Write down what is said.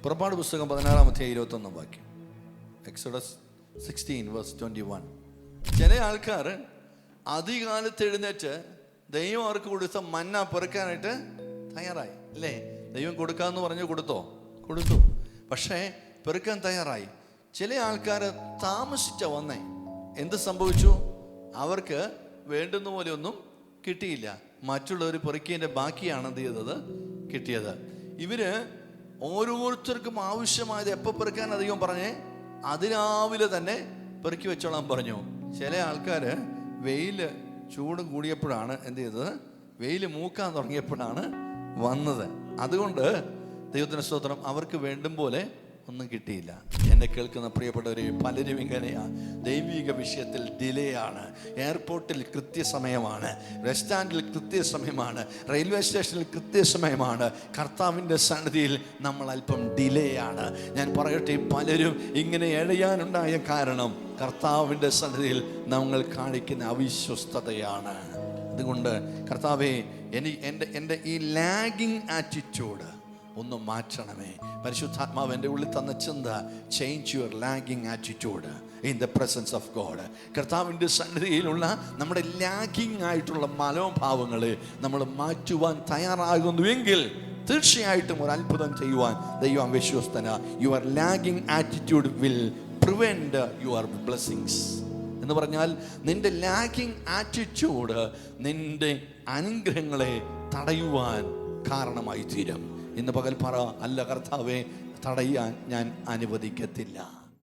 പുറപ്പാട് പുസ്തകം 16:21 എക്സോഡസ് 16:21. ചില ആൾക്കാർ അധികാലത്ത് എഴുന്നേറ്റ് ദൈവം അവർക്ക് കൊടുത്ത മന്ന പെറുക്കാനായിട്ട് തയ്യാറായി അല്ലേ? ദൈവം കൊടുക്കാമെന്ന് പറഞ്ഞു, കൊടുത്തു. പക്ഷേ പെറുക്കാൻ തയ്യാറായി. ചില ആൾക്കാർ താമസിച്ച വന്നേ. എന്ത് സംഭവിച്ചു? അവർക്ക് വേണ്ടുന്ന പോലെ ഒന്നും കിട്ടിയില്ല. മറ്റുള്ളവർ പെറുക്കിയതിൻ്റെ ബാക്കിയാണ് എന്ത് ചെയ്തത്? കിട്ടിയത്. ഇവര് ഓരോരുത്തർക്കും ആവശ്യമായത് എപ്പോൾ പെറുക്കാൻ അധികം പറഞ്ഞേ അതിരാവിലെ തന്നെ പെറുക്കി വെച്ചോളാൻ പറഞ്ഞു. ചില ആൾക്കാർ വെയിൽ ചൂട് കൂടിയപ്പോഴാണ് എന്ത് ചെയ്തത്? വെയിൽ മൂക്കാൻ തുടങ്ങിയപ്പോഴാണ് വന്നത്. അതുകൊണ്ട് ദൈവത്തിന് സ്തോത്രം, അവർക്ക് വേണ്ടും പോലെ ഒന്നും കിട്ടിയില്ല. എന്നെ കേൾക്കുന്ന പ്രിയപ്പെട്ടവരെ, പലരും ഇങ്ങനെയാണ്. ദൈവിക വിഷയത്തിൽ ഡിലേ ആണ്. എയർപോർട്ടിൽ കൃത്യസമയമാണ്, റെസ്റ്റോറൻറ്റിൽ കൃത്യസമയമാണ്, റെയിൽവേ സ്റ്റേഷനിൽ കൃത്യസമയമാണ്. കർത്താവിൻ്റെ സന്നിധിയിൽ നമ്മൾ അല്പം ഡിലേ ആണ്. ഞാൻ പറയട്ടെ, പലരും ഇങ്ങനെ എഴയാനുണ്ടായ കാരണം കർത്താവിൻ്റെ സന്നിധിയിൽ നമ്മൾ കാണിക്കുന്ന അവിശ്വസ്തതയാണ്. അതുകൊണ്ട് കർത്താവേ, എൻ്റെ ഈ ലാഗിങ് ആറ്റിറ്റ്യൂഡ് ഒന്ന് മാറ്റണമേ. പരിശുദ്ധാത്മാവ് എൻ്റെ ഉള്ളിൽ തന്ന ചിന്ത, change your lagging attitude in the presence of God. കർത്താവിൻ്റെ സന്നിധിയിലുള്ള നമ്മുടെ ലാഗിങ് ആയിട്ടുള്ള മനോഭാവങ്ങളെ നമ്മൾ മാറ്റുവാൻ തയ്യാറാകുന്നുവെങ്കിൽ തീർച്ചയായിട്ടും ഒരു അത്ഭുതം ചെയ്യുവാൻ ദൈവം വിശ്വസ്തന. Your lagging attitude will prevent your blessings എന്ന് പറഞ്ഞാൽ, നിന്റെ ലാഗിങ് ആറ്റിറ്റ്യൂഡ് നിന്റെ അനുഗ്രഹങ്ങളെ തടയുവാൻ കാരണമായി തീരും. ഇന്ന് പകൽ പറ, അല്ല കർത്താവേ, തടയാൻ ഞാൻ അനുവദിക്കത്തില്ല.